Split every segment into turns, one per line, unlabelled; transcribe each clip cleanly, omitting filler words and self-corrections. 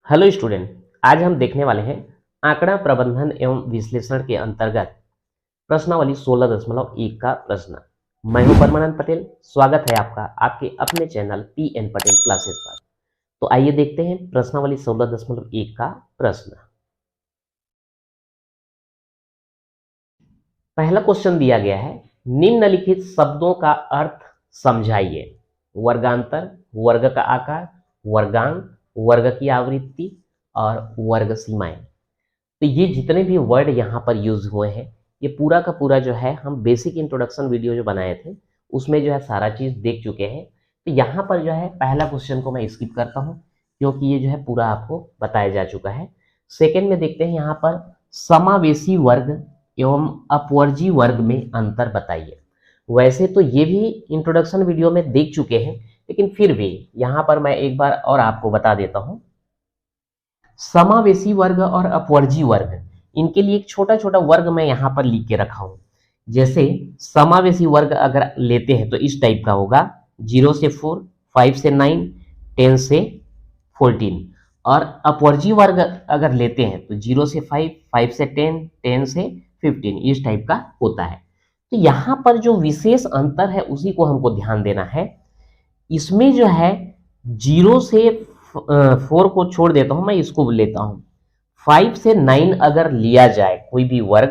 Hello student, आज हम देखने वाले हैं आंकड़ा प्रबंधन एवं विश्लेषण के अंतर्गत प्रश्नावली 16.1 का प्रश्न। मैं हूं परमानंद पटेल। स्वागत है आपका आपके अपने चैनल PN पटेल क्लासेस पर। तो आइए देखते हैं प्रश्नावली 16.1 का प्रश्न। पहला क्वेश्चन दिया गया है, निम्नलिखित शब्दों का अर्थ समझाइए। वर्गांतर, वर्ग का आकार, वर्गांक, वर्ग की आवृत्ति और वर्ग सीमाएं। तो ये जितने भी वर्ड यहाँ पर यूज हुए हैं, ये पूरा का पूरा जो है हम बेसिक इंट्रोडक्शन वीडियो जो बनाए थे उसमें जो है सारा चीज देख चुके हैं। तो यहाँ पर जो है पहला क्वेश्चन को मैं स्किप करता हूँ क्योंकि ये जो है पूरा आपको बताया जा चुका है। सेकंड में देखते हैं यहाँ पर समावेशी वर्ग एवं अपवर्जी वर्ग में अंतर बताइए। वैसे तो ये भी इंट्रोडक्शन वीडियो में देख चुके हैं, लेकिन फिर भी यहाँ पर मैं एक बार और आपको बता देता हूँ। समावेशी वर्ग और अपवर्जी वर्ग, इनके लिए एक छोटा छोटा वर्ग मैं यहाँ पर लिख के रखा हूं। जैसे समावेशी वर्ग अगर लेते हैं तो इस टाइप का होगा, 0 से 4, 5 से 9, 10 से 14। और अपवर्जी वर्ग अगर लेते हैं तो 0 से 5, 5 से 10, 10 से 15, इस टाइप का होता है। तो यहाँ पर जो विशेष अंतर है उसी को हमको ध्यान देना है। इसमें जो है 0 से 4 को छोड़ देता हूं, मैं इसको लेता हूं। 5 से 9 अगर लिया जाए कोई भी वर्ग,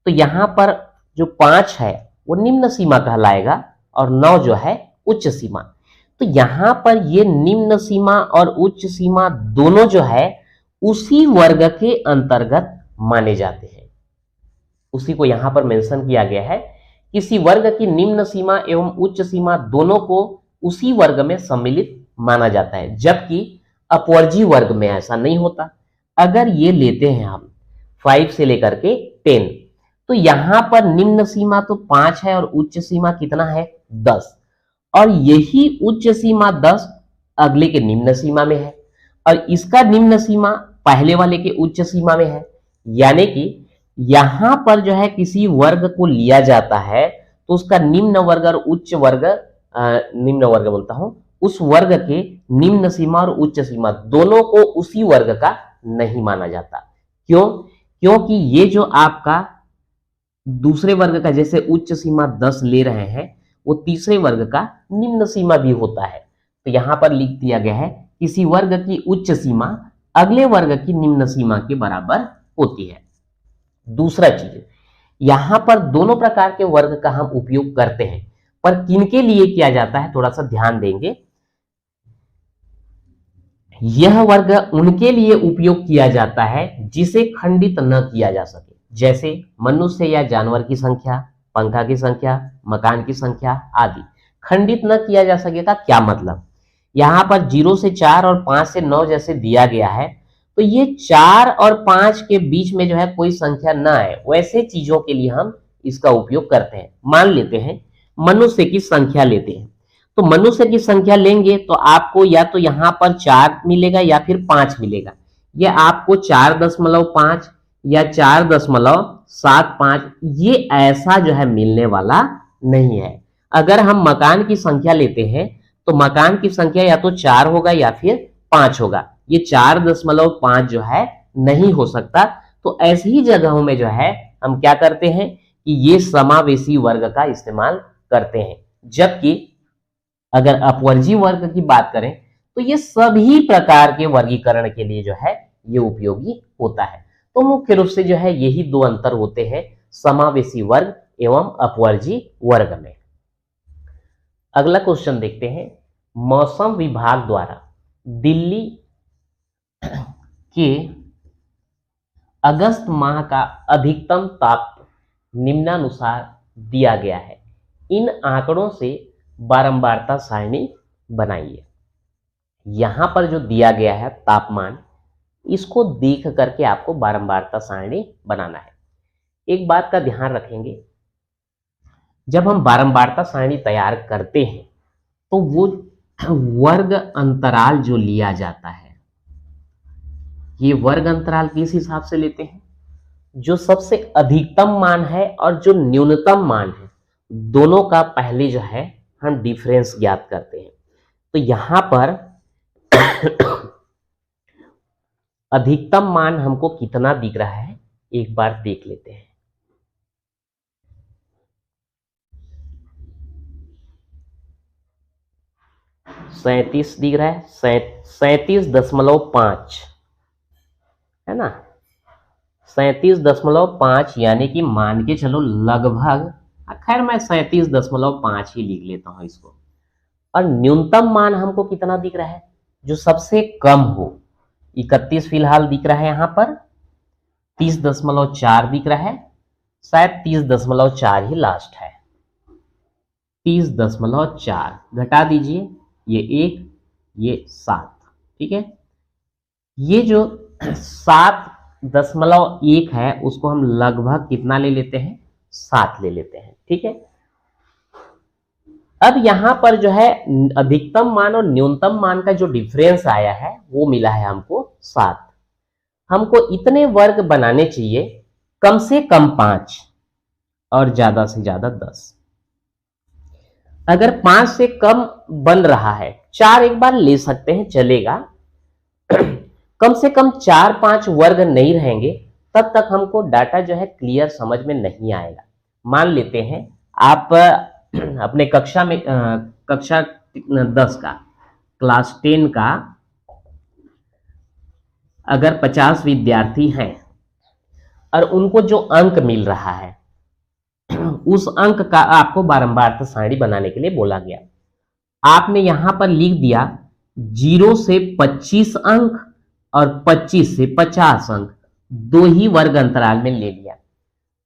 तो यहां पर जो 5 है वो निम्न सीमा कहलाएगा और 9 जो है उच्च सीमा। तो यहां पर ये निम्न सीमा और उच्च सीमा दोनों जो है उसी वर्ग के अंतर्गत माने जाते हैं। उसी को यहां पर मेंशन किया गया है। किसी वर्ग की निम्न सीमा एवं उच्च सीमा दोनों को उसी वर्ग में सम्मिलित माना जाता है, जबकि अपवर्जी वर्ग में ऐसा नहीं होता। अगर ये लेते हैं हम 5 से लेकर के 10, तो यहां पर निम्न सीमा तो 5 है और उच्च सीमा कितना है, 10। और यही उच्च सीमा 10 अगले के निम्न सीमा में है और इसका निम्न सीमा पहले वाले के उच्च सीमा में है। यानी कि यहां पर जो है किसी वर्ग को लिया जाता है तो उसका निम्न वर्ग और उच्च वर्ग, निम्न वर्ग बोलता हूं, उस वर्ग के निम्न सीमा और उच्च सीमा दोनों को उसी वर्ग का नहीं माना जाता। क्यों? क्योंकि ये जो आपका दूसरे वर्ग का जैसे उच्च सीमा 10 ले रहे हैं, वो तीसरे वर्ग का निम्न सीमा भी होता है। तो यहां पर लिख दिया गया है किसी वर्ग की उच्च सीमा अगले वर्ग की निम्न सीमा के बराबर होती है। दूसरा चीज, यहां पर दोनों प्रकार के वर्ग का हम उपयोग करते हैं, पर किनके लिए किया जाता है थोड़ा सा ध्यान देंगे। यह वर्ग उनके लिए उपयोग किया जाता है जिसे खंडित न किया जा सके, जैसे मनुष्य या जानवर की संख्या, पंखा की संख्या, मकान की संख्या आदि। खंडित न किया जा सकेगा क्या मतलब, यहां पर 0 से 4 और 5 से 9 जैसे दिया गया है, तो ये 4 और 5 के बीच में जो है कोई संख्या ना आए, वैसे चीजों के लिए हम इसका उपयोग करते हैं। मान लेते हैं मनुष्य की संख्या लेते हैं, तो मनुष्य की संख्या लेंगे तो आपको या तो यहां पर 4 मिलेगा या फिर 5 मिलेगा। ये आपको 4.5 या 4.75 ये ऐसा जो है मिलने वाला नहीं है। अगर हम मकान की संख्या लेते हैं तो मकान की संख्या या तो 4 होगा या फिर 5 होगा। ये 4.5 जो है नहीं हो सकता। तो ऐसी ही जगहों में जो है हम क्या करते हैं कि ये समावेशी वर्ग का इस्तेमाल करते हैं। जबकि अगर अपवर्जी वर्ग की बात करें तो ये सभी प्रकार के वर्गीकरण के लिए जो है ये उपयोगी होता है। तो मुख्य रूप से जो है यही दो अंतर होते हैं समावेशी वर्ग एवं अपवर्जी वर्ग में। अगला क्वेश्चन देखते हैं, मौसम विभाग द्वारा दिल्ली के अगस्त माह का अधिकतम ताप निम्नानुसार दिया गया है। इन आंकड़ों से बारंबारता सारणी बनाइए। यहां पर जो दिया गया है तापमान, इसको देख करके आपको बारंबारता सारणी बनाना है। एक बात का ध्यान रखेंगे, जब हम बारंबारता सारणी तैयार करते हैं तो वो वर्ग अंतराल जो लिया जाता है, ये वर्ग अंतराल किस हिसाब से लेते हैं, जो सबसे अधिकतम मान है और जो न्यूनतम मान है दोनों का पहले जो है हम डिफरेंस ज्ञात करते हैं। तो यहां पर अधिकतम मान हमको कितना दिख रहा है एक बार देख लेते हैं। सैंतीस दिख रहा है, 37.5 है ना, 37.5 यानी कि मान के चलो लगभग, खैर मैं 37.5 ही लिख लेता हूं इसको। और न्यूनतम मान हमको कितना दिख रहा है, जो सबसे कम हो, 31 फिलहाल दिख रहा है यहां पर, 30.4 दिख रहा है, शायद 30.4 ही लास्ट है, 30.4 घटा दीजिए, ये 1 ये 7, ठीक है। ये जो 7.1 है उसको हम लगभग कितना ले लेते हैं, 7 ले लेते हैं, ठीक है। अब यहां पर जो है अधिकतम मान और न्यूनतम मान का जो डिफरेंस आया है वो मिला है हमको 7। हमको इतने वर्ग बनाने चाहिए, कम से कम 5 और ज्यादा से ज्यादा 10। अगर 5 से कम बन रहा है, 4 एक बार ले सकते हैं चलेगा, कम से कम 4-5 वर्ग नहीं रहेंगे तब तक हमको डाटा जो है क्लियर समझ में नहीं आएगा। मान लेते हैं आप अपने कक्षा में कक्षा 10 का, क्लास 10 का अगर 50 विद्यार्थी हैं और उनको जो अंक मिल रहा है उस अंक का आपको बारंबार सारणी बनाने के लिए बोला गया। आपने यहां पर लिख दिया 0 से 25 अंक और 25 से 50 अंक, 2 ही वर्ग अंतराल में ले लिया,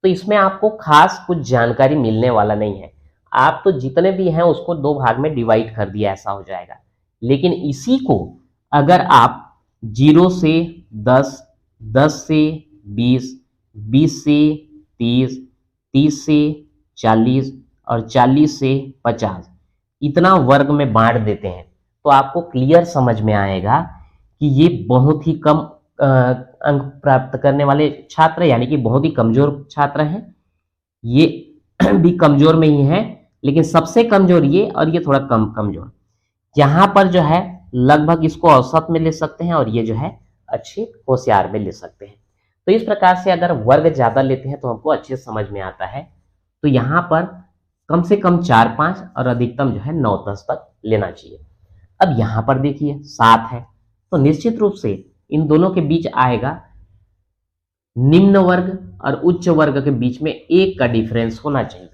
तो इसमें आपको खास कुछ जानकारी मिलने वाला नहीं है। आप तो जितने भी हैं उसको 2 भाग में डिवाइड कर दिया, ऐसा हो जाएगा। लेकिन इसी को अगर आप 0 से 10, 10 से 20, 20 से 30, 30 से 40 और 40 से 50 इतना वर्ग में बांट देते हैं तो आपको क्लियर समझ में आएगा कि ये बहुत ही कम अंक प्राप्त करने वाले छात्र, यानी कि बहुत ही कमजोर छात्र हैं। ये भी कमजोर में ही है, लेकिन सबसे कमजोर ये और ये थोड़ा कम कमजोर। यहां पर जो है लगभग इसको औसत में ले सकते हैं और ये जो है अच्छे होशियार में ले सकते हैं। तो इस प्रकार से अगर वर्ग ज्यादा लेते हैं तो हमको अच्छे समझ में आता है। तो यहाँ पर कम से कम 4-5 और अधिकतम जो है 9-10 तक लेना चाहिए। अब यहाँ पर देखिए 7 है, तो निश्चित रूप से इन दोनों के बीच आएगा, निम्न वर्ग और उच्च वर्ग के बीच में 1 का डिफरेंस होना चाहिए।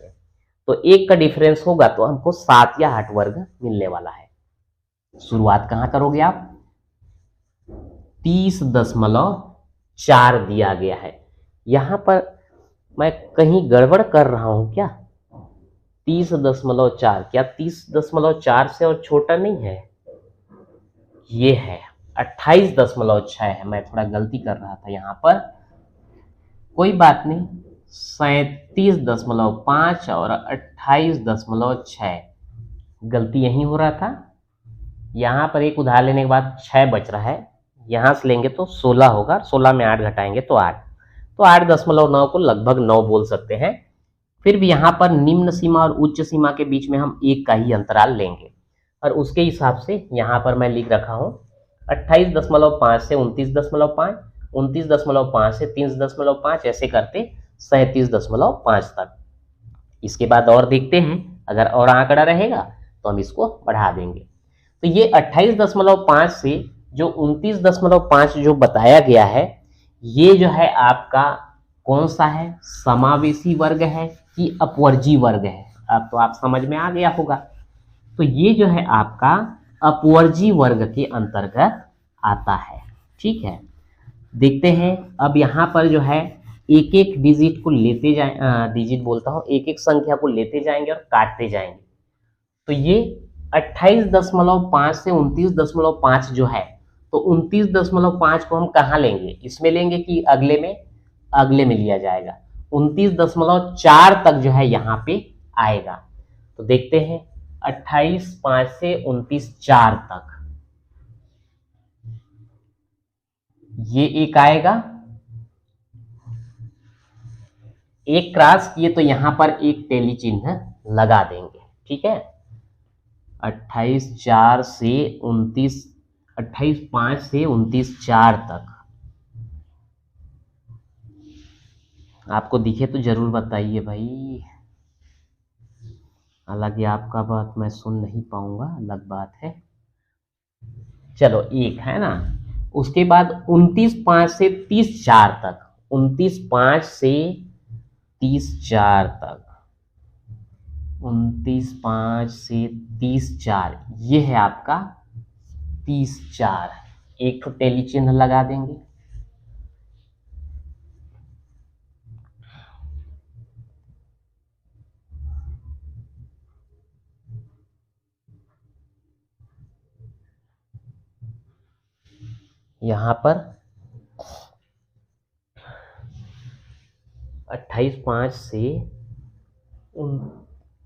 तो 1 का डिफरेंस होगा तो हमको 7 या 8 वर्ग मिलने वाला है। शुरुआत कहां करोगे आप, 30.4 दिया गया है। यहां पर मैं कहीं गड़बड़ कर रहा हूं क्या, 30.4, क्या 30.4 से और छोटा नहीं है, ये है 28.6 है। मैं थोड़ा गलती कर रहा था यहाँ पर, कोई बात नहीं, 37.5 और 28.6 गलती यही हो रहा था। यहाँ पर एक उधार लेने के बाद 6 बच रहा है, यहाँ से लेंगे तो 16 होगा, 16 में 8 घटाएंगे तो 8, तो 8.9 को लगभग 9 बोल सकते हैं। फिर भी यहाँ पर निम्न सीमा और उच्च सीमा के बीच में हम 1 का ही अंतराल लेंगे और उसके हिसाब से यहाँ पर मैं लिख रखा हूँ 28.5 से 29.5, 29.5 से 30.5, ऐसे करते 37.5 तक। इसके बाद और देखते हैं, अगर और आंकड़ा रहेगा तो हम इसको बढ़ा देंगे। तो ये 28.5 से जो 29.5 जो बताया गया है, ये जो है आपका कौन सा है, समावेशी वर्ग है कि अपवर्जी वर्ग है, अब तो आप समझ में आ गया होगा। तो ये जो है आपका अपवर्जी वर्ग के अंतर्गत आता है, ठीक है। देखते हैं अब यहाँ पर जो है एक एक डिजिट को लेते जाए, डिजिट बोलता हूँ, एक एक संख्या को लेते जाएंगे और काटते जाएंगे। तो ये 28.5 से 29.5 जो है, तो 29.5 को हम कहाँ लेंगे, इसमें लेंगे कि अगले में, अगले में लिया जाएगा। 29.4 तक जो है यहाँ पे आएगा। तो देखते हैं 28.5 से 29.4 तक ये एक आएगा, एक क्रॉस किए तो यहां पर एक टेली चिन्ह लगा देंगे, ठीक है। 28.4 से 29, 28.5 से 29.4 तक आपको दिखे तो जरूर बताइए भाई, हालांकि आपका बात मैं सुन नहीं पाऊंगा, अलग बात है। चलो एक है ना, उसके बाद 29/5 से 30/4 तक, 29/5 से 30/4 तक, 29/5 से 30/4, ये है आपका 30/4। एक तो टेली चिन्ह लगा देंगे। यहां पर 28/5 से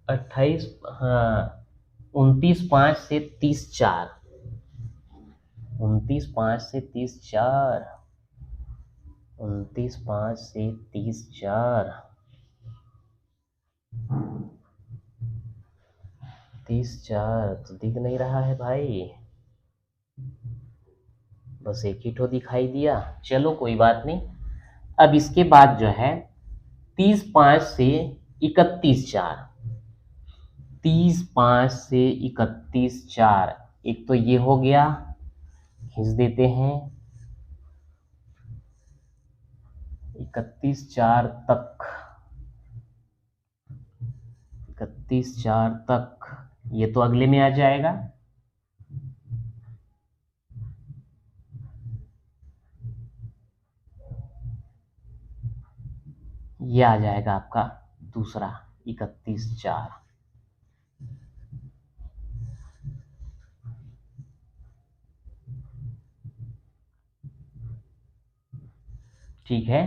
28, हाँ, 29/5 से 30/4, 29/5 से 30/4, 29/5 से 30/4, 30/4 तो दिख नहीं रहा है भाई, बस एक ही ठो दिखाई दिया। चलो कोई बात नहीं। अब इसके बाद जो है 30/5 से 31/4, 30/5 से 31/4, एक तो ये हो गया, खींच देते हैं 31/4 तक, 31/4 तक, ये तो अगले में आ जाएगा। ये आ जाएगा आपका दूसरा 31/4। ठीक है,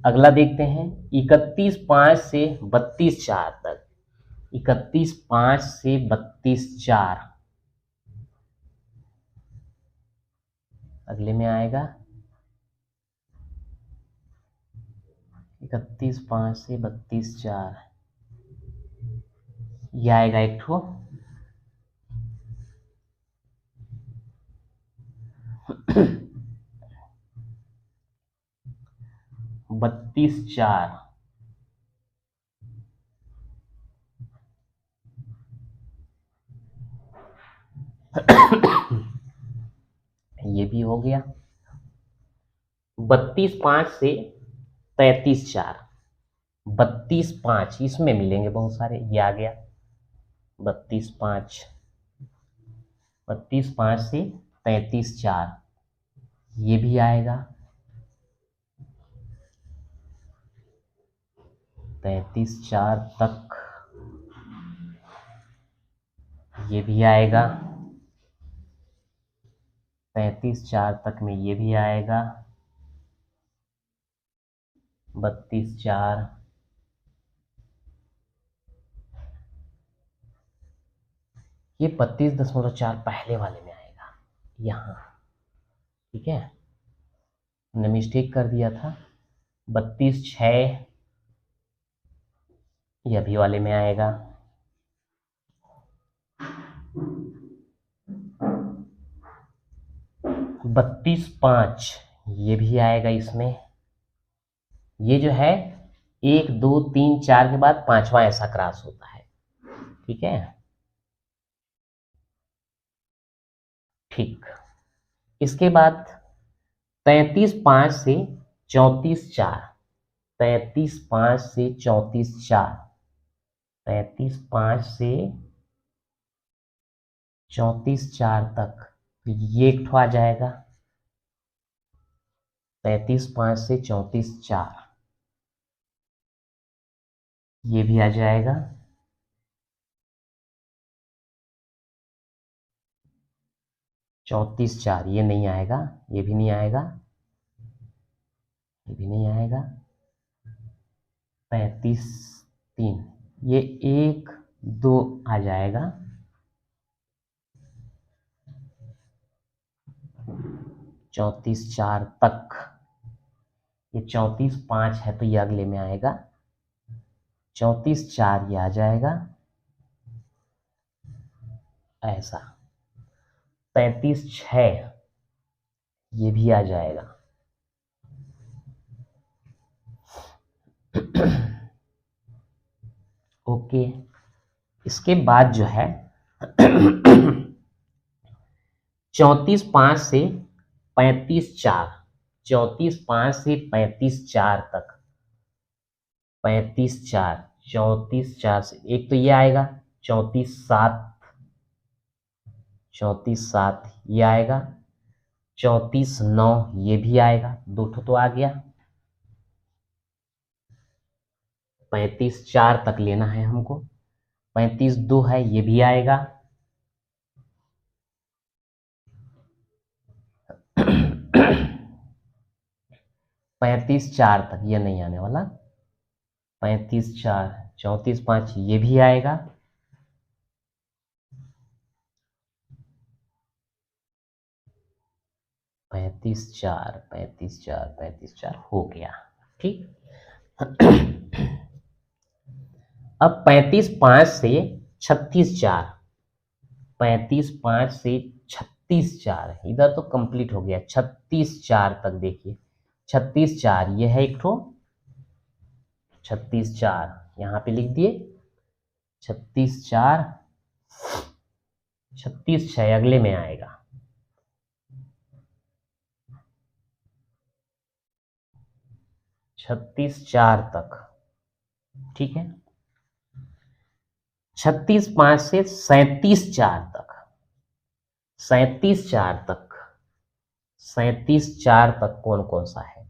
अगला देखते हैं 31/5 से 32/4 तक, 31/5 से 32/4 अगले में आएगा, 31/5 से 32/4, ये आएगा एक ठो 32/4, ये भी हो गया। 32/5 से 33/4, 32/5 इसमें मिलेंगे बहुत सारे, ये आ गया 32/5, 32/5 से 33/4, ये भी आएगा 33/4 तक, ये भी आएगा 33/4 तक में, ये भी आएगा 32/4, ये 32.4 पहले वाले में आएगा यहाँ। ठीक है, हमने मिस्टेक कर दिया था, 32/6 ये अभी वाले में आएगा, 32/5 ये भी आएगा इसमें। ये जो है 1 2 3 4 के बाद पांचवा ऐसा क्रॉस होता है। ठीक है, ठीक। इसके बाद 33/5 से 34/4, 33/5 से 34/4, 33/5 से 34/4 तक, ये एक ठो आ जाएगा 33/5 से 34/4, ये भी आ जाएगा 34/4, ये नहीं आएगा, ये भी नहीं आएगा, ये भी नहीं आएगा, 35/3, ये 1 2 आ जाएगा, 34/4 तक, ये 34/5 है तो ये अगले में आएगा, 34/4 ये आ जाएगा ऐसा, 35/6 ये भी आ जाएगा, ओके, इसके बाद जो है 34.5 से 35.4, 34.5 से 35.4 तक, 35.4, 34.4 से एक तो ये आएगा 34.7, 34.7 ये आएगा, 34.9 ये भी आएगा, दो ठो तो आ गया। 35.4 तक लेना है हमको, 35.2 है ये भी आएगा, 35.4 तक ये नहीं आने वाला, 35.4, 34.5 ये भी आएगा, 35.4, 35.4, 35.4 हो गया। ठीक, अब 35.5 से 36.4, 35.5 से 36.4 इधर तो कंप्लीट हो गया, 36.4 तक देखिए, 36.4 ये है एक ठो, 36.4 यहाँ पे लिख दिए, 36.4, 36.6 अगले में आएगा, 36.4 तक। ठीक है, 36.5 से 37.4 तक, 37.4 तक, 37.4 तक कौन कौन सा है?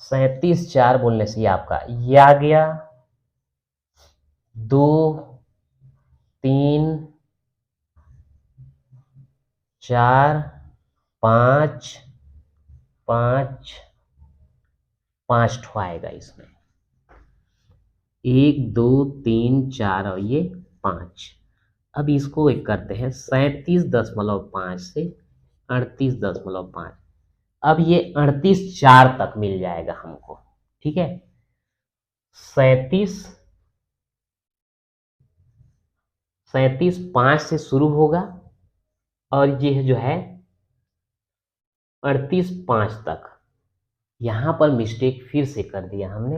37.4 बोलने से ये आपका ये आ गया, 2, 3, 4, 5, 5, 5 ठो आएगा इसमें, 1, 2, 3, 4 और ये 5। अब इसको एक करते हैं 37.5 से 38.5, अब ये 38.4 तक मिल जाएगा हमको। ठीक है, 37.5 से शुरू होगा और ये जो है 38.5 तक। यहां पर मिस्टेक फिर से कर दिया हमने,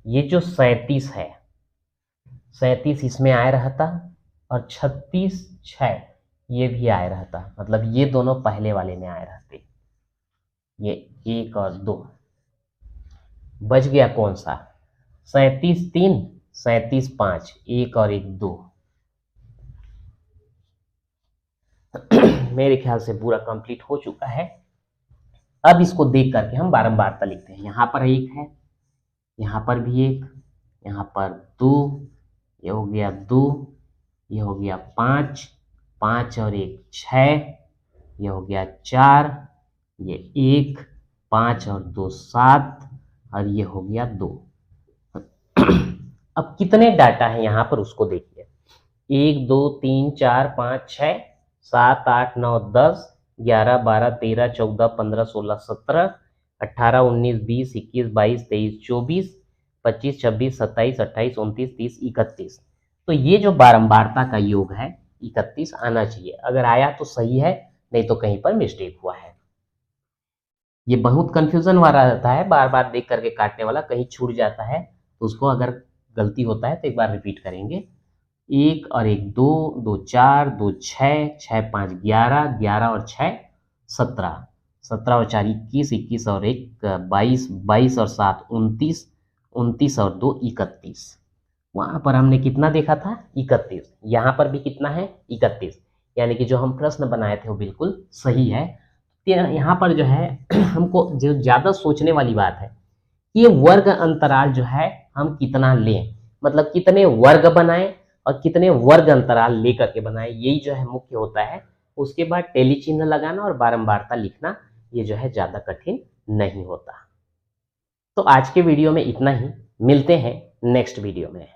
ये जो 37 है, 37 इसमें आए रहता और 36.6 ये भी आए रहता, मतलब ये दोनों पहले वाले में आए रहते, ये 1 और 2 बच गया कौन सा? 37.3, 37.5, 1 और 1 2। मेरे ख्याल से पूरा कंप्लीट हो चुका है। अब इसको देख करके हम बारंबारता लिखते हैं, यहाँ पर एक है, यहाँ पर भी एक, यहाँ पर 2, ये हो गया 2, ये हो गया 5, 5 और 1 6, ये हो गया 4, ये 1, 5 और 2 7 और ये हो गया 2। अब कितने डाटा है यहाँ पर उसको देखिए, 1 2 3 4 5 6 7 8 9 10 11 12 13 14 15 16 17 18 19 20 21 22 23 24 25 26 27 28 29 30 31। तो ये जो बारंबारता का योग है 31 आना चाहिए, अगर आया तो सही है, नहीं तो कहीं पर मिस्टेक हुआ है। ये बहुत कंफ्यूजन वाला रहता है, बार बार देख करके काटने वाला, कहीं छूट जाता है तो उसको अगर गलती होता है तो एक बार रिपीट करेंगे। 1 और 1 2, 2 4, 2 6, 6 5 11, 11 और 6 17, 17 और 4 21, 21 और 1 22, 22 और 7 29, 29 और 2 31। वहां पर हमने कितना देखा था? 31। यहाँ पर भी कितना है? 31, यानी कि जो हम प्रश्न बनाए थे वो बिल्कुल सही है। यहाँ पर जो है हमको जो ज्यादा सोचने वाली बात है, ये वर्ग अंतराल जो है हम कितना लें, मतलब कितने वर्ग बनाएं और कितने वर्ग अंतराल लेकर के बनाएं, यही जो है मुख्य होता है। उसके बाद टेली चिन्ह लगाना और बारंबारता लिखना, ये जो है ज्यादा कठिन नहीं होता। तो आज के वीडियो में इतना ही, मिलते हैं नेक्स्ट वीडियो में।